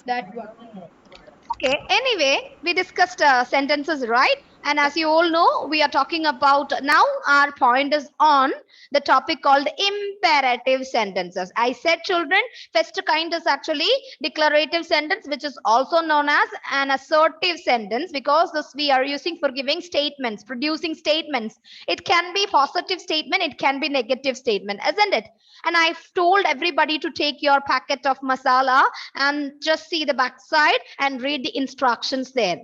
that one. Okay, anyway, we discussed sentences, right? And as you all know, we are talking about now our point is on the topic called imperative sentences. I said, children, first kind is actually declarative sentence, which is also known as an assertive sentence, because this we are using for giving statements, producing statements. It can be positive statement, it can be negative statement, isn't it? And I've told everybody to take your packet of masala and just see the back side and read the instructions there.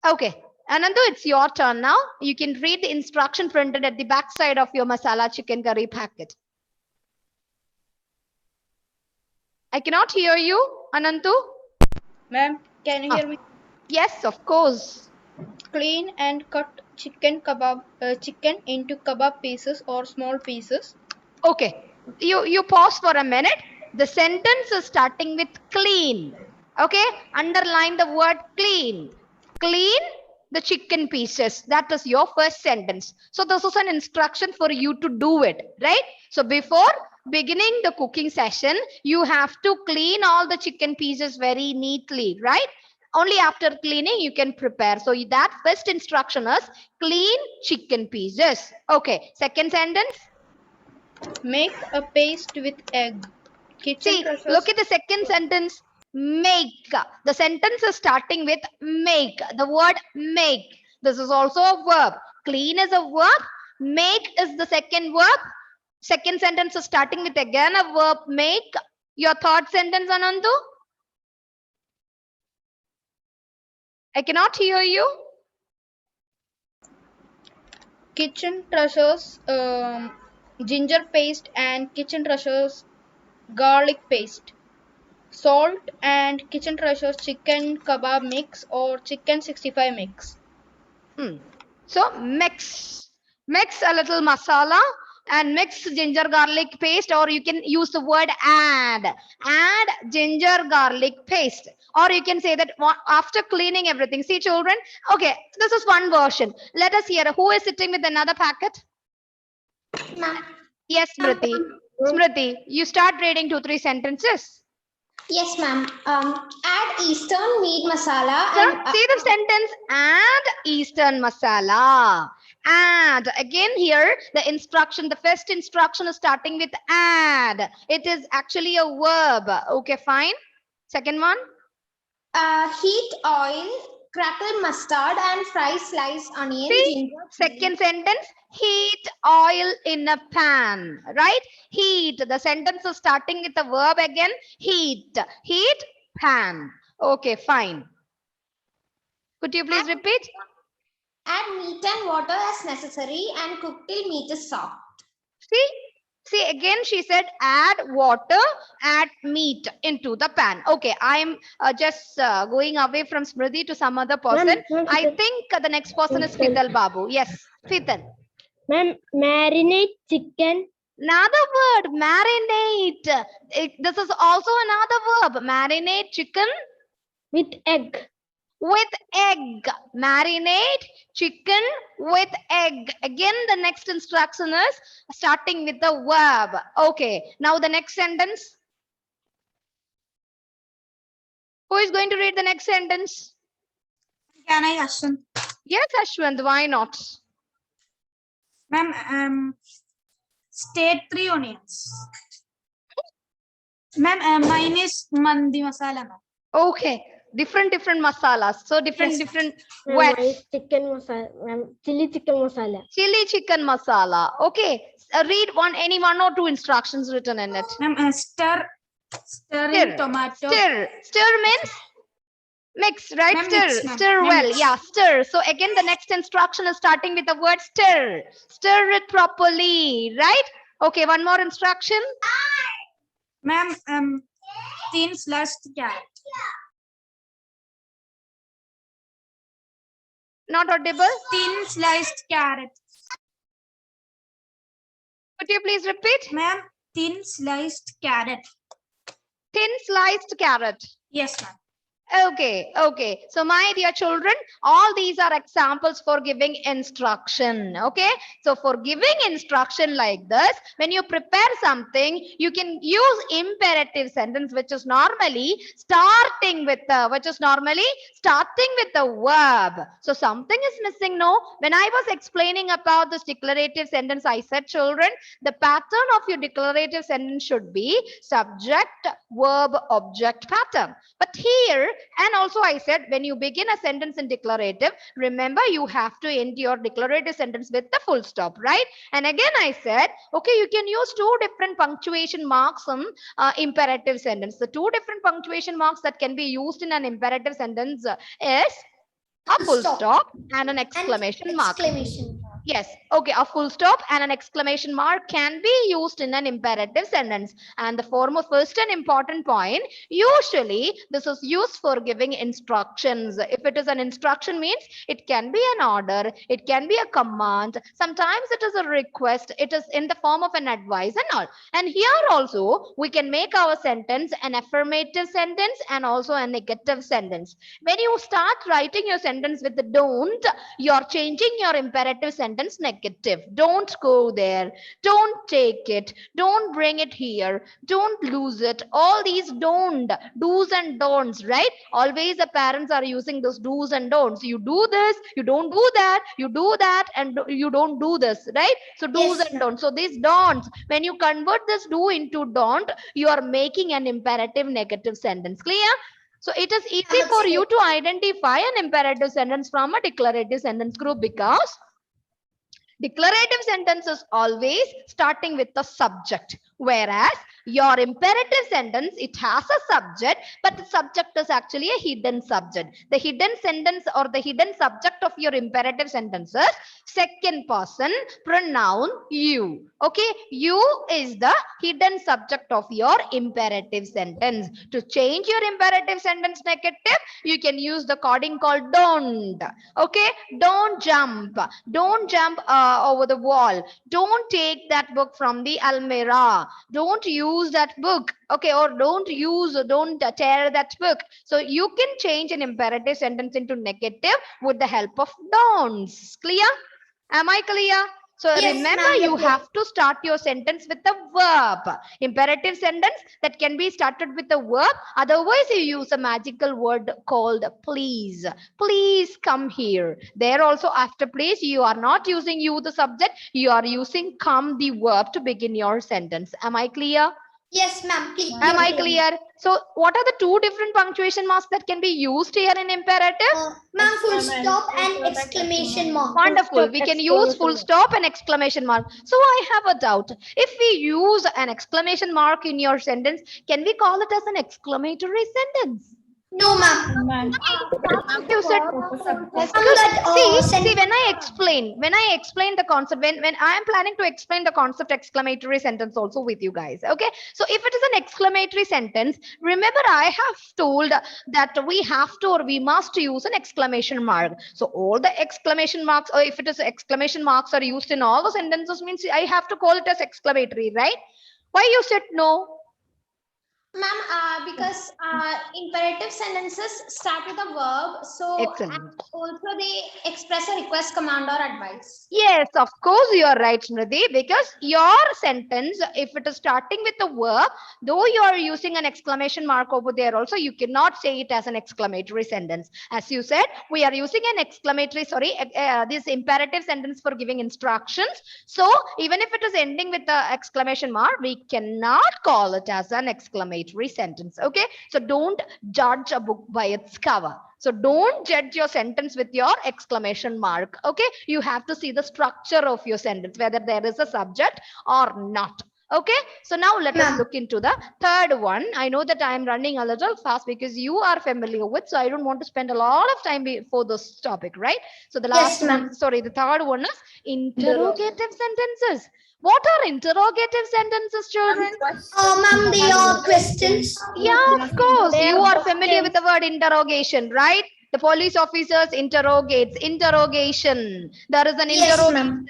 Okay, Anandu, it's your turn now. You can read the instruction printed at the back side of your masala chicken curry packet. I cannot hear you, Anandu. Ma'am, can you hear me? Yes, of course. Clean and cut chicken into kebab pieces or small pieces. Okay, you pause for a minute. The sentence is starting with clean. Okay, underline the word clean. Clean the chicken pieces. That is your first sentence. So this is an instruction for you to do it, right? So before beginning the cooking session, you have to clean all the chicken pieces very neatly, right? Only after cleaning you can prepare. So that first instruction is clean chicken pieces. Okay, second sentence. Make a paste with egg. See, look at the second sentence. Make. The sentence is starting with make. The word make. This is also a verb. Clean is a verb. Make is the second verb. Second sentence is starting with again a verb make. Your third sentence, Anandu? I cannot hear you. Kitchen treasures ginger paste and kitchen treasures garlic paste. Salt and kitchen treasures chicken kebab mix or chicken 65 mix. So mix a little masala and mix ginger garlic paste, or you can use the word add ginger garlic paste, or you can say that after cleaning everything. See, children, okay, this is one version. Let us hear who is sitting with another packet. Yes, Smriti, you start reading 2-3 sentences. Yes, ma'am. Add Eastern meat masala. So, see the sentence, add Eastern masala. Add. Again here, the instruction, the first instruction is starting with add. It is actually a verb. Okay, fine. Second one. Heat oil, crackle mustard, and fry sliced onion. See, second sentence, heat oil in a pan, right? Heat. The sentence is starting with the verb again, heat. Heat, pan. Okay, fine. Could you please repeat? Add meat and water as necessary and cook till meat is soft. See again, she said add water, add meat into the pan. Okay, I'm just going away from Smriti to some other person. I think the next person is Fital Babu. Yes, Fital. Ma'am, marinate chicken. Another word, marinate. This is also another verb. Marinate chicken with egg. With egg. Marinate chicken with egg. Again, the next instruction is starting with the verb. Okay, now the next sentence. Who is going to read the next sentence? Can I, Ashwin? Yes, Ashwant, why not? Ma'am, state 3 onions. Ma'am, mine is mandi masala, ma'am. Okay, different masalas. So different words. Chicken masala, chili chicken masala. Chili chicken masala. Okay, read any one or two instructions written in it. Ma'am, stir in tomato. Stir means mix, right? Stir well. Mix. Yeah, stir. So again, the next instruction is starting with the word stir. Stir it properly, right? Okay, one more instruction. Ma'am, thin sliced carrot. Not audible. Thin sliced carrot. Could you please repeat? Ma'am, thin sliced carrot. Thin sliced carrot. Yes, ma'am. Okay. So my dear children, all these are examples for giving instruction. Okay. So for giving instruction like this, when you prepare something, you can use imperative sentence, which is normally starting with the verb. So something is missing, no? When I was explaining about this declarative sentence, I said, children, the pattern of your declarative sentence should be subject, verb, object pattern. But here, and also I said, when you begin a sentence in declarative, remember you have to end your declarative sentence with the full stop, right? And again I said, okay, you can use two different punctuation marks in imperative sentence. The two different punctuation marks that can be used in an imperative sentence is a full stop and an exclamation mark. Yes, okay, a full stop and an exclamation mark can be used in an imperative sentence. And the form of first and important point, usually this is used for giving instructions. If it is an instruction means it can be an order, it can be a command, sometimes it is a request, it is in the form of an advice and all. And here also we can make our sentence an affirmative sentence and also a negative sentence. When you start writing your sentence with the don't, you're changing your imperative sentence negative. Don't go there, don't take it, don't bring it here, don't lose it. All these don't, do's and don'ts, right? Always the parents are using those do's and don'ts. You do this, you don't do that, you do that, and you don't do this, right? So do's and don'ts. So these don'ts, when you convert this do into don't, you are making an imperative negative sentence. Clear? So it is easy for you to identify an imperative sentence from a declarative sentence group, because declarative sentence is always starting with the subject, whereas your imperative sentence, it has a subject, but the subject is actually a hidden subject. The hidden sentence or the hidden subject of your imperative sentence is second person pronoun you. Okay, you is the hidden subject of your imperative sentence. To change your imperative sentence negative, you can use the coding called don't. Okay, don't jump over the wall, don't take that book from the almirah, don't use that book, okay, or don't tear that book. So you can change an imperative sentence into negative with the help of don'ts. Clear? Am I clear? So yes, remember, you have to start your sentence with the verb. Imperative sentence that can be started with the verb. Otherwise, you use a magical word called please. Please come here. There also after please, you are not using you the subject. You are using come the verb to begin your sentence. Am I clear? Yes, ma'am. Am I clear? So what are the two different punctuation marks that can be used here in imperative? Ma'am, full stop and exclamation mark. Wonderful. We can use full stop and exclamation mark. So I have a doubt. If we use an exclamation mark in your sentence, can we call it as an exclamatory sentence? No, ma'am. You said see, when I explain the concept, when I am planning to explain the concept exclamatory sentence also with you guys, okay? So if it is an exclamatory sentence, remember I have told that we have to or we must use an exclamation mark. So all the exclamation marks, or if it is exclamation marks are used in all the sentences, means I have to call it as exclamatory, right? Why you said no? Ma'am, because imperative sentences start with a verb, so also they express a request, command, or advice. Yes, of course you are right, Smriti, because your sentence, if it is starting with a verb, though you are using an exclamation mark over there also, you cannot say it as an exclamatory sentence. As you said, we are using an exclamatory, this imperative sentence for giving instructions. So even if it is ending with the exclamation mark, we cannot call it as an exclamatory sentence. Okay, so don't judge a book by its cover. So don't judge your sentence with your exclamation mark. Okay, you have to see the structure of your sentence, whether there is a subject or not. Okay, so now let us look into the third one. I know that I am running a little fast because you are familiar with, so I don't want to spend a lot of time for this topic, right? So the last one, sorry, the third one is interrogative sentences. What are interrogative sentences, children? Ma'am, they are questions. Yeah, of course. You are familiar with the word interrogation, right? The police officers interrogates, interrogation. There is an interrogation.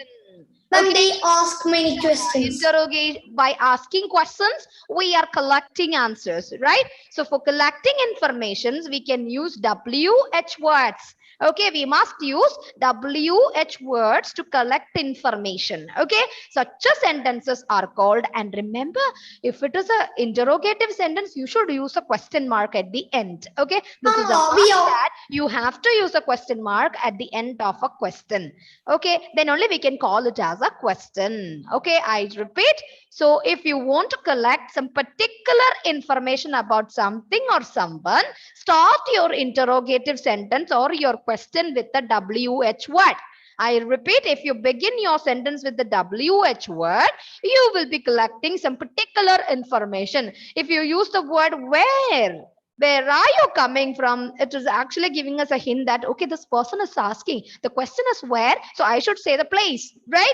Ma'am, they ask many questions. Interrogate by asking questions, we are collecting answers, right? So for collecting informations, we can use WH words. Okay, we must use WH words to collect information. Okay, such sentences are called, and remember, if it is an interrogative sentence, you should use a question mark at the end. Okay, this is a must that you have to use a question mark at the end of a question. Okay, then only we can call it as a question. Okay, I repeat. So if you want to collect some particular information about something or someone, start your interrogative sentence or your question with the WH word. I repeat, if you begin your sentence with the WH word, you will be collecting some particular information. If you use the word where are you coming from, it is actually giving us a hint that, okay, this person is asking. The question is where, so I should say the place, right?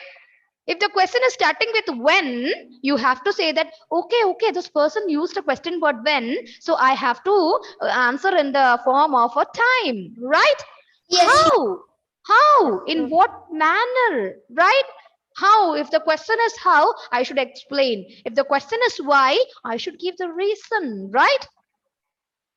If the question is starting with when, you have to say that, okay, this person used a question word when, so I have to answer in the form of a time, right? Yes. How? In what manner, right? How? If the question is how, I should explain. If the question is why, I should give the reason, right?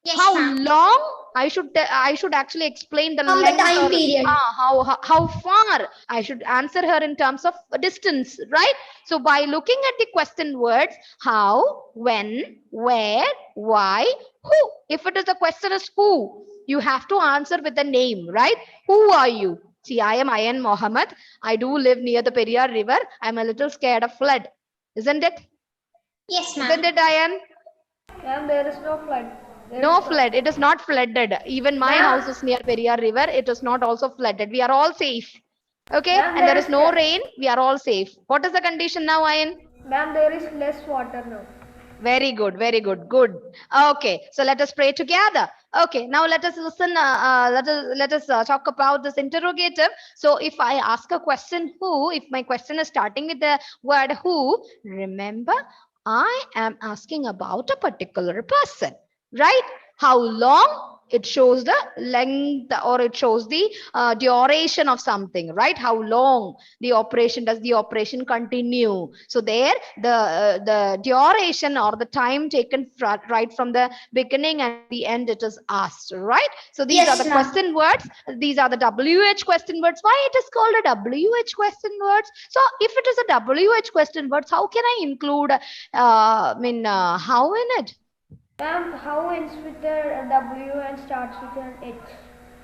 Yes, how long, I should actually explain the length, the time or period. how far. I should answer her in terms of distance, right? So by looking at the question words, how, when, where, why, who. If it is the question is who, you have to answer with the name, right? Who are you? See, I am Ayan Mohammed. I do live near the Periyar River. I'm a little scared of flood. Isn't it? Yes, ma'am. Isn't it, Ayan? Ma'am, there is no flood. No flood. It is not flooded. Even my house is near Periyar River. It is not also flooded. We are all safe. Okay. And there is no rain. We are all safe. What is the condition now, Ayan? Ma'am, there is less water now. Very good. Very good. Good. Okay. So let us pray together. Okay. Now let us listen. Let us talk about this interrogative. So if I ask a question, who, if my question is starting with the word who, remember, I am asking about a particular person, right? How long? It shows the length, or it shows the duration of something, right? How long the operation, does the operation continue? So there the duration or the time taken right from the beginning and the end, it is asked, right? So these are the question words. These are the WH question words. Why it is called a WH question words? So if it is a WH question words, how can I include how in it? Ma'am, how ends with a W and starts with an H?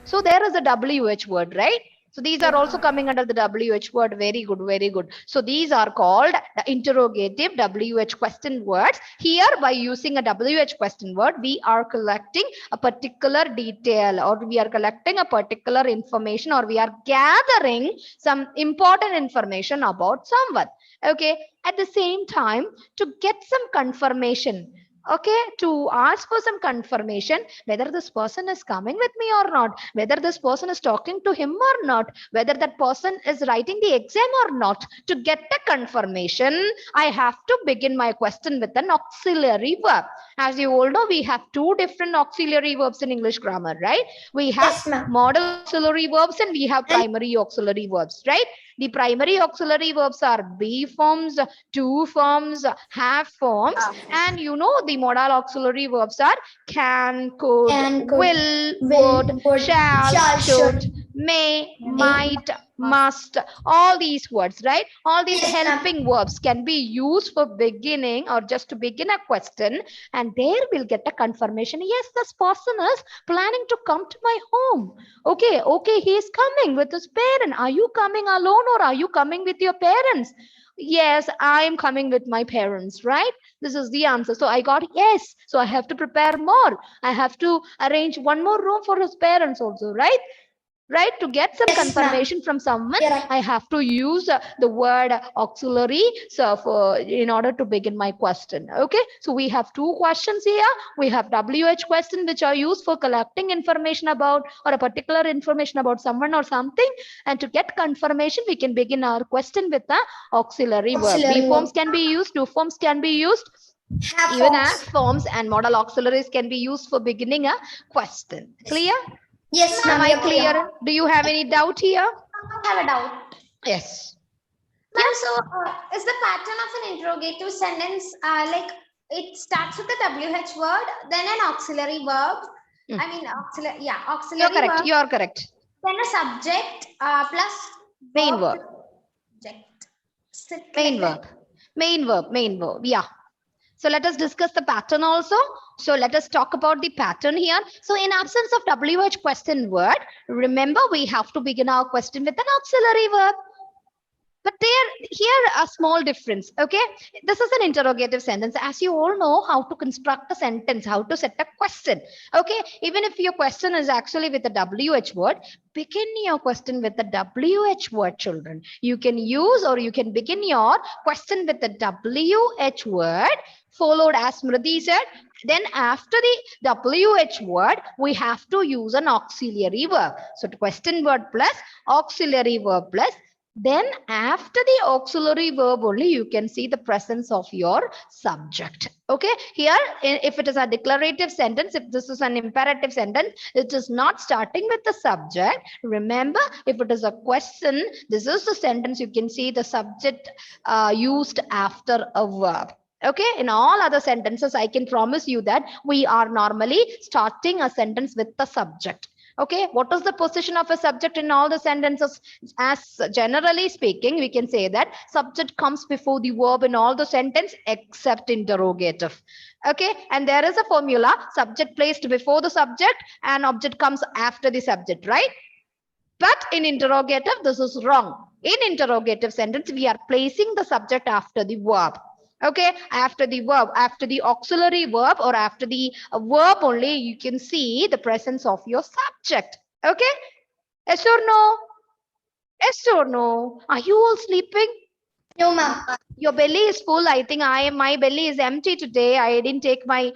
So there is a WH word, right? So these are also coming under the WH word. Very good, very good. So these are called the interrogative WH question words. Here, by using a WH question word, we are collecting a particular detail, or we are collecting a particular information, or we are gathering some important information about someone. Okay. At the same time, to get some confirmation, okay, to ask for some confirmation whether this person is coming with me or not, whether this person is talking to him or not, whether that person is writing the exam or not. To get the confirmation, I have to begin my question with an auxiliary verb. As you all know, we have two different auxiliary verbs in English grammar, right? We have modal auxiliary verbs and we have primary auxiliary verbs, right? The primary auxiliary verbs are be forms, to forms, have forms, and you know the modal auxiliary verbs are can, could, will, would, shall, should, may, might, must. All these words, right? All these helping verbs can be used for beginning or just to begin a question, and there we'll get a confirmation. Yes, this person is planning to come to my home. Okay, he is coming with his parent. Are you coming alone or are you coming with your parents? Yes, I am coming with my parents, right? This is the answer. So I got yes. So I have to prepare more. I have to arrange one more room for his parents also, right? Right? To get some confirmation from someone, I have to use the word auxiliary in order to begin my question. Okay, so we have two questions here. We have WH question, which are used for collecting information about or a particular information about someone or something, and to get confirmation we can begin our question with the auxiliary verb. Be forms can be used, do forms can be used, even have forms and modal auxiliaries can be used for beginning a question. Clear? Yes, Am I clear? Do you have any doubt here? I have a doubt. Yes. Ma'am, so is the pattern of an interrogative sentence like it starts with a WH word, then an auxiliary verb? I mean, auxiliary You're correct. verb. You're correct. Then a subject plus Main verb. Subject. Main verb. Main verb. Main verb. Yeah. So let us discuss the pattern also. So let us talk about the pattern here. So in absence of WH question word, remember we have to begin our question with an auxiliary verb. But here a small difference. Okay, this is an interrogative sentence. As you all know how to construct a sentence, how to set a question. Okay, even if your question is actually with a WH word, begin your question with the WH word, children. You can use or you can begin your question with the WH word, followed as Smriti said. Then after the WH word, we have to use an auxiliary verb. So question word plus auxiliary verb plus. Then after the auxiliary verb only you can see the presence of your subject. Okay, here if it is a declarative sentence, if this is an imperative sentence, it is not starting with the subject. Remember, if it is a question, this is the sentence, you can see the subject used after a verb. Okay, in all other sentences I can promise you that we are normally starting a sentence with the subject. Okay, what is the position of a subject in all the sentences? As generally speaking, we can say that subject comes before the verb in all the sentence except interrogative. Okay, and there is a formula: subject placed before the subject and object comes after the subject, right? But in interrogative, this is wrong. In interrogative sentence, we are placing the subject after the verb. Okay, after the verb, after the auxiliary verb or after the verb only, you can see the presence of your subject. Okay, yes or no? Yes or no? Are you all sleeping? No, ma'am. Your belly is full. I think my belly is empty today. I didn't take my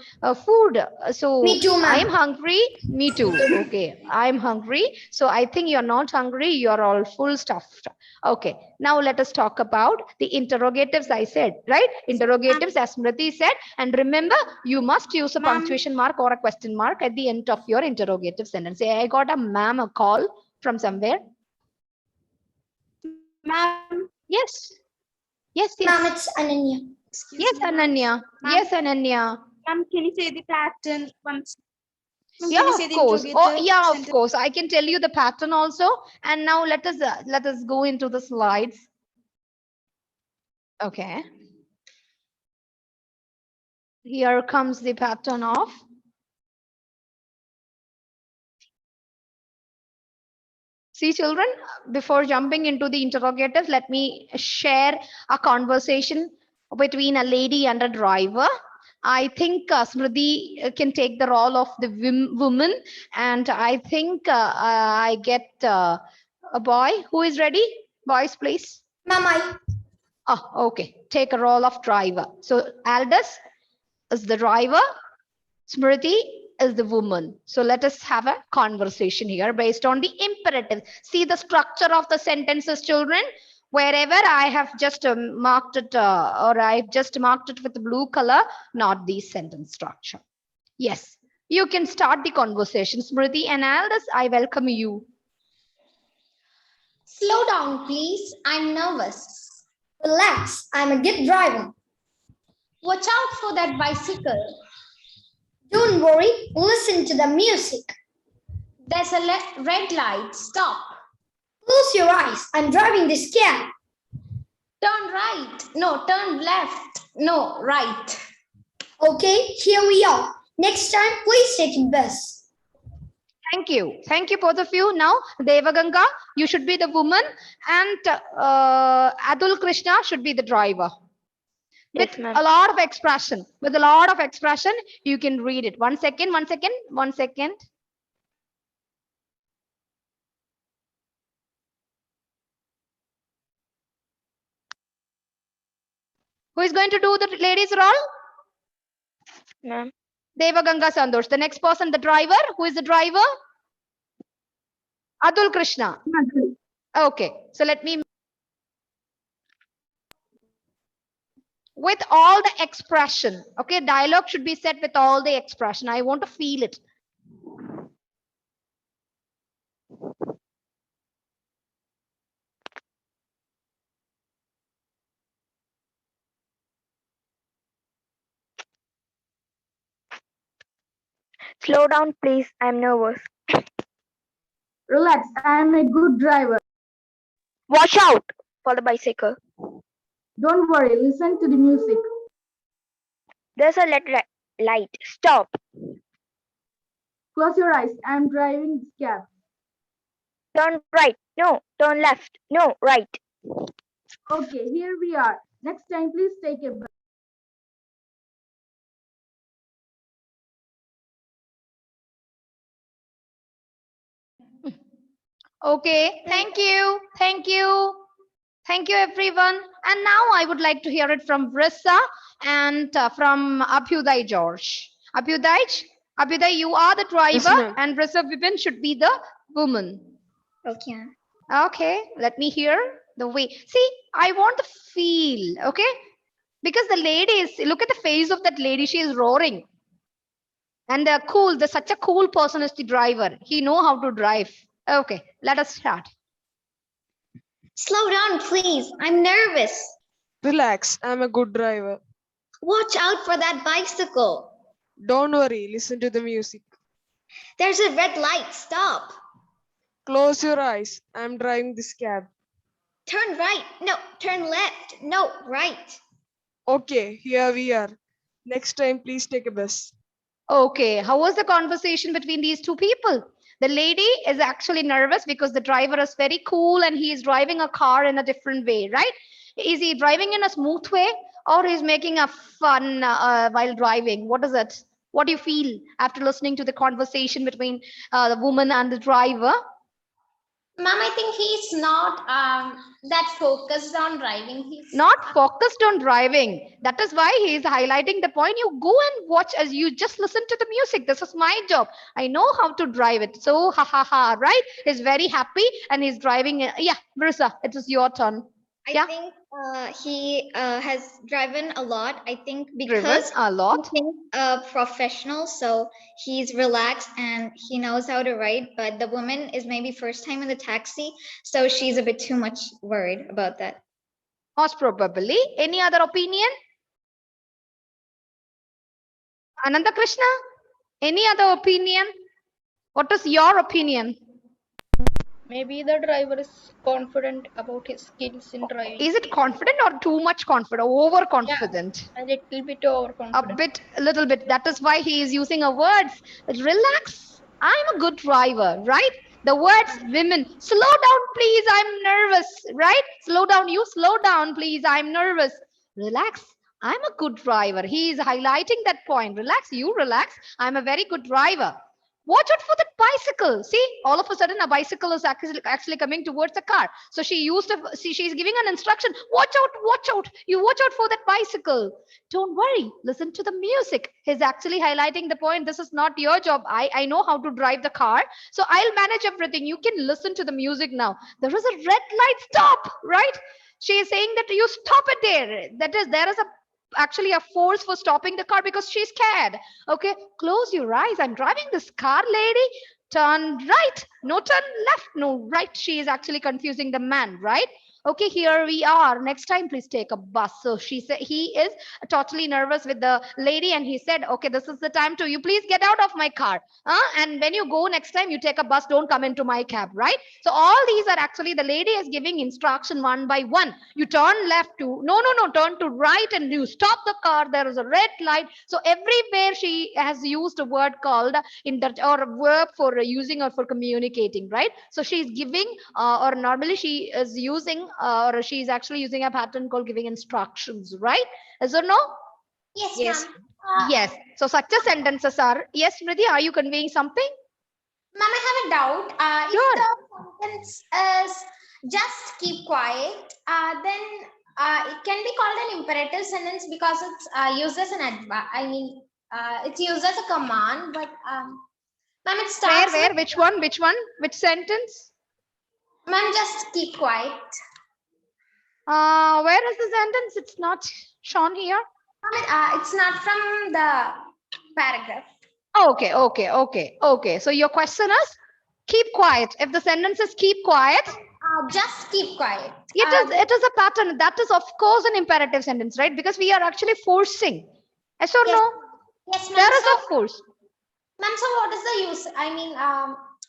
food. So Me too, ma'am. I am hungry. Me too. Okay. I'm hungry. So I think you're not hungry. You're all full stuffed. Okay. Now let us talk about the interrogatives I said, right? Interrogatives as Smriti said. And remember, you must use a punctuation mark or a question mark at the end of your interrogative sentence. Say, I got a call from somewhere. Ma'am. Yes. Yes, yes. Ma'am, it's Ananya. Yes, Ananya. Yes, Ananya. Ma'am, can you say the pattern once? Yeah, of course. Oh, yeah, of course. I can tell you the pattern also. And now let us go into the slides. Okay. Here comes the pattern of. See, children, before jumping into the interrogative, let me share a conversation between a lady and a driver. I think Smriti can take the role of the woman, and I think I get a boy who is ready. Boys, please. Ma'am, Oh, okay. Take a role of driver. So Aldous is the driver. Smriti is the woman. So let us have a conversation here based on the imperative. See the structure of the sentences, children. Wherever I have just marked it or I've just marked it with the blue color, not the sentence structure. Yes, you can start the conversation. Smriti and Aldous, I welcome you. Slow down, please. I'm nervous. relax. I'm a good driver. Watch out for that bicycle. Don't worry. Listen to the music. There's a red light. Stop. Close your eyes. I'm driving this cab. Turn right. No, turn left. No, right. Okay, here we are. Next time, please take a bus. Thank you. Thank you, both of you. Now, Devaganga, you should be the woman, and Adul Krishna should be the driver. With a lot of expression. With a lot of expression, you can read it. 1 second, 1 second, 1 second. Who is going to do the ladies' role? Ma'am. Devaganga Sandosh. The next person, the driver. Who is the driver? Adul Krishna. Okay. So let me. With all the expression. Okay. Dialogue should be set with all the expression. I want to feel it. Slow down, please. I'm nervous. Relax, I am a good driver. Watch out for the bicycle. Don't worry, listen to the music. There's a light. Stop. Close your eyes, I am driving this cab. Turn right. No. Turn left. No. Right. Okay, here we are. Next time, please take a break. Okay, thank you. Thank you. Thank you, everyone. And now I would like to hear it from Vrissa and from Abhyuday George. Abhyuday, you are the driver, ma'am. and Vrissa Vipin should be the woman. Okay. Okay, let me hear the way. See, I want the feel, okay? Because the lady is, look at the face of that lady, she is roaring. And such a cool person is the driver. He know how to drive. Okay, let us start. Slow down, please. I'm nervous. Relax, I'm a good driver. Watch out for that bicycle. Don't worry, listen to the music. There's a red light. Stop. Close your eyes, I'm driving this cab. Turn right. No, turn left. No, right. Okay, here we are. Next time, please take a bus. Okay, how was the conversation between these two people? The lady is actually nervous because the driver is very cool and he is driving a car in a different way, right? Is he driving in a smooth way or he's making a fun while driving? What is it? What do you feel after listening to the conversation between the woman and the driver? Ma'am, I think he's not that focused on driving. He's not focused on driving. That is why he is highlighting the point. You go and watch as you just listen to the music. This is my job. I know how to drive it. So, ha ha ha, right? He's very happy and he's driving. Yeah, Marissa, it is your turn. I think he has driven a lot. I think because Driven a lot. he's a professional, so he's relaxed and he knows how to ride. But the woman is maybe first time in the taxi, so she's a bit too much worried about that. Most probably. Any other opinion? Ananda Krishna, any other opinion? What is your opinion? Maybe the driver is confident about his skills in driving. Is it confident or too much confident? Overconfident? Yeah, a little bit overconfident. A little bit. That is why he is using a words. Relax. I'm a good driver, right? The words women. Slow down, please. I'm nervous, right? Slow down. You slow down, please. I'm nervous. Relax. I'm a good driver. He is highlighting that point. Relax. You relax. I'm a very good driver. Watch out for that bicycle. See, all of a sudden a bicycle is actually coming towards a car. So she's giving an instruction. Watch out, watch out. You watch out for that bicycle. Don't worry. Listen to the music. He's actually highlighting the point. This is not your job. I know how to drive the car. So I'll manage everything. You can listen to the music now. There is a red light. Stop, right? She is saying that you stop it there. There is actually a force for stopping the car because she's scared. Okay, close your eyes. I'm driving this car, lady. Turn right. No, turn left. No, right. She is actually confusing the man, right? Okay, here we are. Next time, please take a bus. So she said he is totally nervous with the lady, and he said, okay, this is the time to you please get out of my car. And when you go next time, you take a bus, don't come into my cab, right? So all these are actually the lady is giving instruction one by one. You turn left to no, turn to right, and you stop the car. There is a red light. So everywhere she has used a word called or a verb for using or for communicating, right? So she's giving or normally she is using or she's actually using a pattern called giving instructions, right? Is or no? Yes, Yes. ma'am. Yes. So such a sentences are, yes, Smriti, are you conveying something? Ma'am, I have a doubt. Sure. If the sentence is just keep quiet, then it can be called an imperative sentence because it's used as an it's used as a command. But ma'am, it starts. Where? Which one? Which sentence? Ma'am, just keep quiet. Where is the sentence? It's not shown here. It's not from the paragraph. Okay. So your question is keep quiet. If the sentence is keep quiet, just keep quiet. It is a pattern. That is of course an imperative sentence, right? Because we are actually forcing. Yes or no? Yes, ma'am. There is a force. Ma'am, so what is the use? I mean,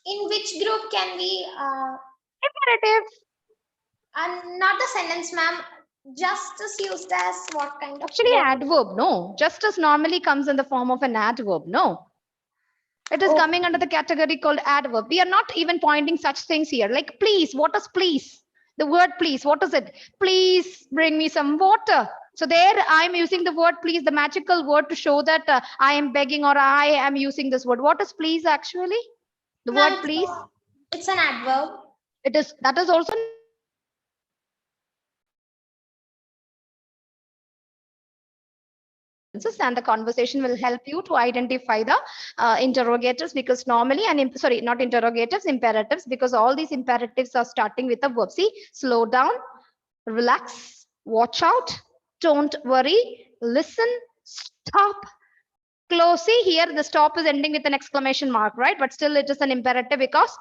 in which group can we, Imperative. and not the sentence, ma'am, just is used as what kind of Actually, word? adverb. No, just as normally comes in the form of an adverb. No. It is Oh, coming under the category called adverb. We are not even pointing such things here. Like please, what is please? The word please, what is it? Please bring me some water. So there I'm using the word please, the magical word to show that I am begging or I am using this word. What is please actually? The word ma'am, please. it's an adverb. It is, that is also and the conversation will help you to identify the interrogatives, because normally, and sorry, not interrogatives, imperatives, because all these imperatives are starting with a verb. See, slow down, relax, watch out, don't worry, listen, stop, close. See here, the stop is ending with an exclamation mark, right? But still it is an imperative because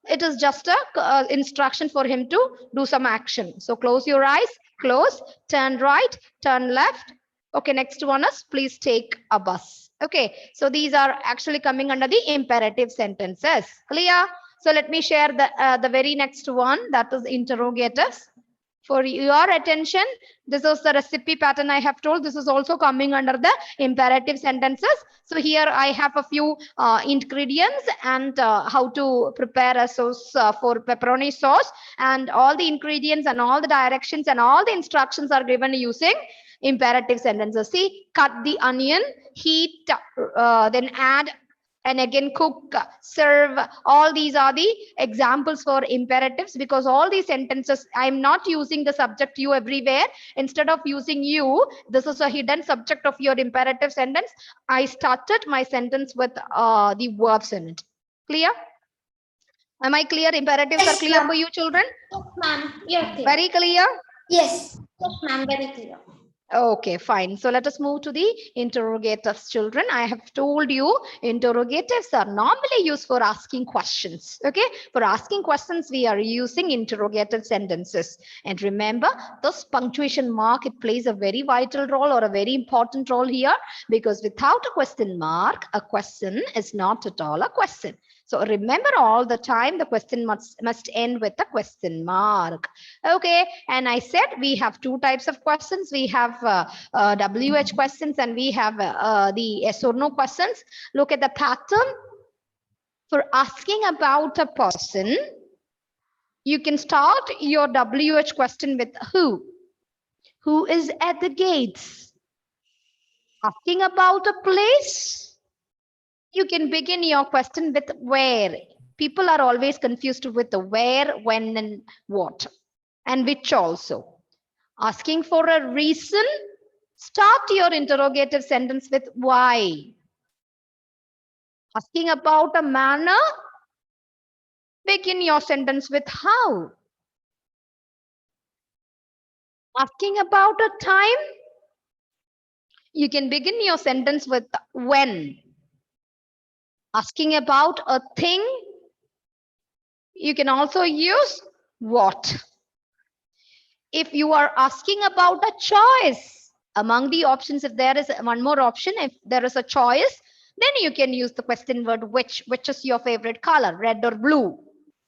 it is just a instruction for him to do some action. So close your eyes, close, turn right, turn left. Okay, next one is please take a bus. Okay, so these are actually coming under the imperative sentences. Clear? So let me share the very next one, that is interrogatives. For your attention, this is the recipe pattern I have told. This is also coming under the imperative sentences. So here I have a few ingredients and how to prepare a sauce for pepperoni sauce, and all the ingredients and all the directions and all the instructions are given using imperative sentences. See, cut the onion, heat, then add, and again cook, serve. All these are the examples for imperatives, because all these sentences I'm not using the subject you everywhere. Instead of using you, this is a hidden subject of your imperative sentence. I started my sentence with the verbs in it. Clear? Am I clear? Imperatives are Yes, clear ma'am. for you children? Yes, ma'am. You're clear. Very clear. Yes. Yes, ma'am. Very clear. Okay, fine. So let us move to the interrogatives, children. I have told you interrogatives are normally used for asking questions. Okay, for asking questions, we are using interrogative sentences. And remember, this punctuation mark, it plays a very vital role or a very important role here, because without a question mark, a question is not at all a question. So remember all the time, the question must end with a question mark. Okay, and I said we have two types of questions. We have WH questions and we have the yes or no questions. Look at the pattern. For asking about a person, you can start your WH question with who. Who is at the gates? Asking about a place, you can begin your question with where. People are always confused with the where, when, and what, and which also. Asking for a reason, start your interrogative sentence with why. Asking about a manner, begin your sentence with how. Asking about a time, you can begin your sentence with when. Asking about a thing, you can also use what. If you are asking about a choice, among the options, if there is one more option, if there is a choice, then you can use the question word which is your favorite color, red or blue,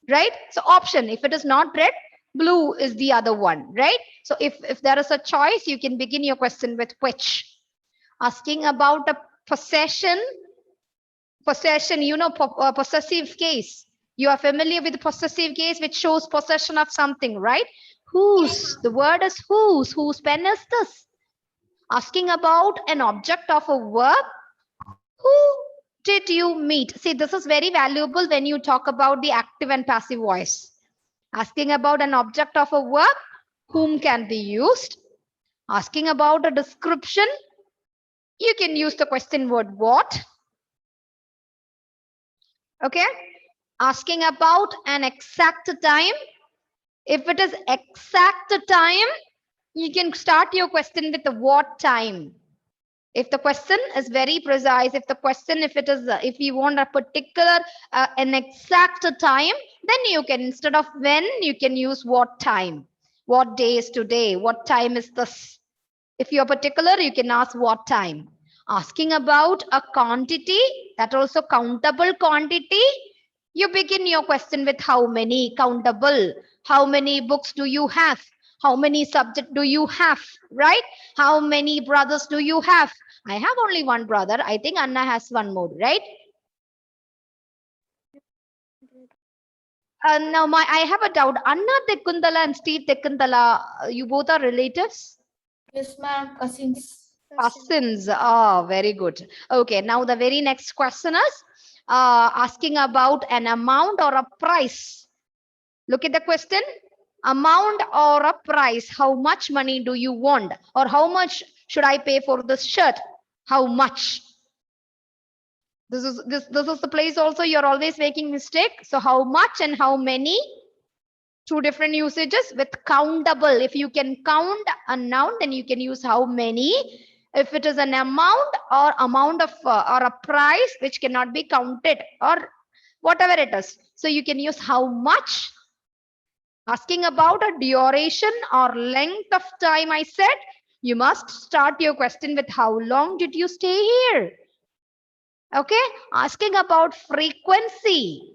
right? So option, if it is not red, blue is the other one, right? So if there is a choice, you can begin your question with which. Asking about a possession, you know, possessive case. You are familiar with the possessive case, which shows possession of something, right? Whose, the word is whose pen is this? Asking about an object of a verb, who did you meet? See, this is very valuable when you talk about the active and passive voice. Asking about an object of a verb, whom can be used. Asking about a description, you can use the question word what. Okay. Asking about an exact time, if it is exact time, you can start your question with the what time. If the question is very precise, if the question, if it is, if you want a particular, an exact time, then you can, instead of when, you can use what time. What day is today? What time is this? If you're particular, you can ask what time. Asking about a quantity, that also countable quantity, you begin your question with how many countable, how many books do you have, how many subjects do you have, right? How many brothers do you have? I have only one brother. I think Anna has one more, right? Now I have a doubt. Anna Tekundala and Steve Tekundala, you both are relatives? Yes, ma'am. Cousins. Cousins. Oh, very good. Okay, now the very next question is asking about an amount or a price. Look at the question. Amount or a price. How much money do you want? Or how much should I pay for this shirt? How much? This is the place also you're always making mistake. So how much and how many? Two different usages with countable. If you can count a noun, then you can use how many. If it is an amount or amount of or a price which cannot be counted or whatever it is, so you can use how much. Asking about a duration or length of time, I said you must start your question with how long did you stay here. Okay, asking about frequency.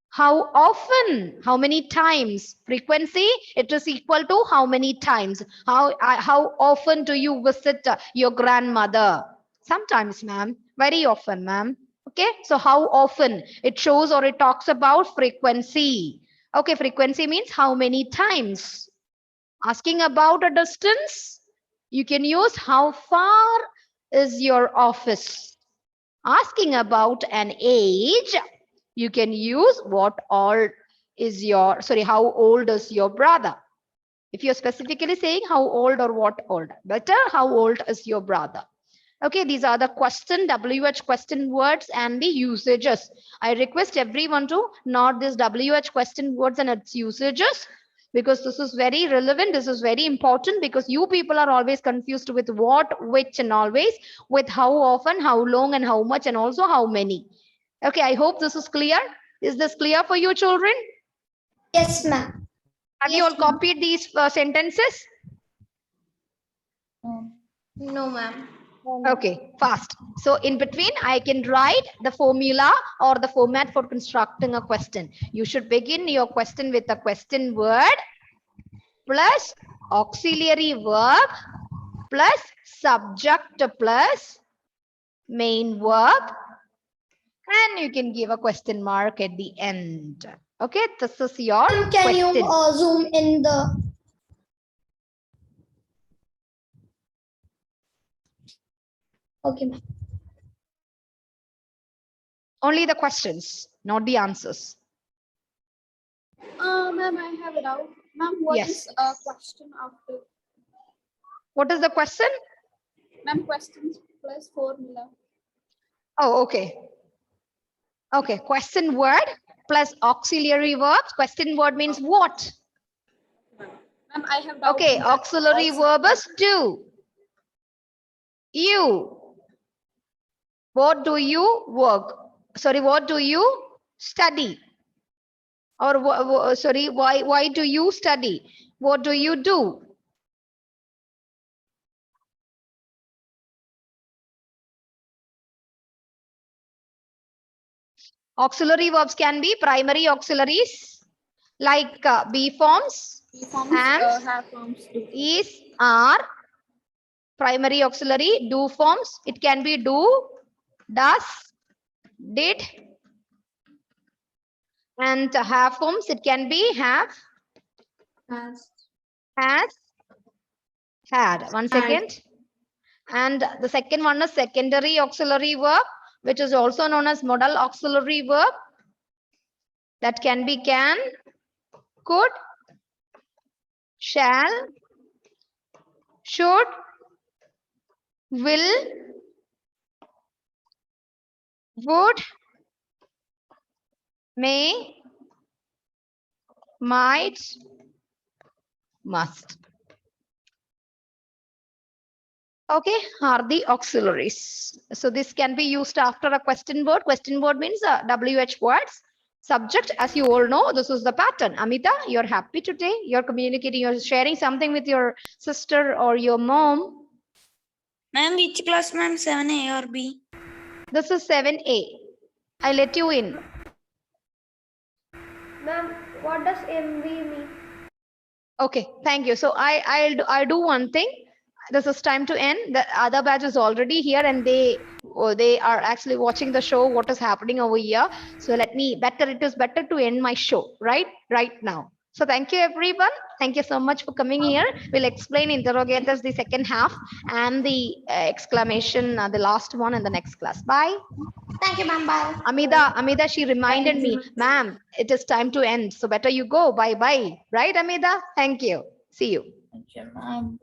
How often? How many times? Frequency, it is equal to how many times. How often do you visit your grandmother? Sometimes, ma'am. Very often, ma'am. Okay, so how often? It shows or it talks about frequency. Okay, frequency means how many times. Asking about a distance, you can use how far is your office. Asking about an age, you can use what all is your, sorry, how old is your brother. If you're specifically saying how old or what old, better how old is your brother. Okay, these are the question, WH question words and the usages. I request everyone to note this WH question words and its usages, because this is very relevant. This is very important, because you people are always confused with what, which, and always with how often, how long, and how much, and also how many. Okay, I hope this is clear. Is this clear for you, children? Yes, ma'am. Have you all copied these sentences? No, ma'am. Okay, fast. So in between, I can write the formula or the format for constructing a question. You should begin your question with a question word plus auxiliary verb plus subject plus main verb, and you can give a question mark at the end. Okay, this is your Can you question. zoom in the? Okay, ma'am. Only the questions, not the answers. Ma'am, I have a doubt. Ma'am, what Yes. is a question after? What is the question? Ma'am, questions plus formula. Oh, okay. Okay, question word plus auxiliary verbs. Question word means what? Ma'am, I have doubt. Okay, on that. auxiliary verb is do. You. What do you work? Sorry, what do you study? Or sorry, why do you study? What do you do? Auxiliary verbs can be primary auxiliaries like be forms, B forms and have forms do. is, are. Primary auxiliary, do forms. It can be do, does, did. And have forms, it can be have, has, had. One second. And the second one is secondary auxiliary verb, which is also known as modal auxiliary verb. That can be can, could, shall, should, will, would, may, might, must. Okay, are the auxiliaries. So this can be used after a question word. Question word means WH words. Subject, as you all know, this is the pattern. Amita, you're happy today. You're communicating, you're sharing something with your sister or your mom. Ma'am, which class, ma'am? 7A or B? This is 7A. I let you in. Ma'am, what does MV mean? Okay, thank you. So I'll do one thing. This is time to end. The other batch is already here and they are actually watching the show, what is happening over here. So it is better to end my show right now. So thank you everyone. Thank you so much for coming here. We'll explain interrogators the second half and the exclamation, the last one in the next class. Bye. Thank you, ma'am. Bye. Amida, she reminded me, ma'am, it is time to end. So better you go. Bye bye. Right, Amida? Thank you. See you. Ma'am.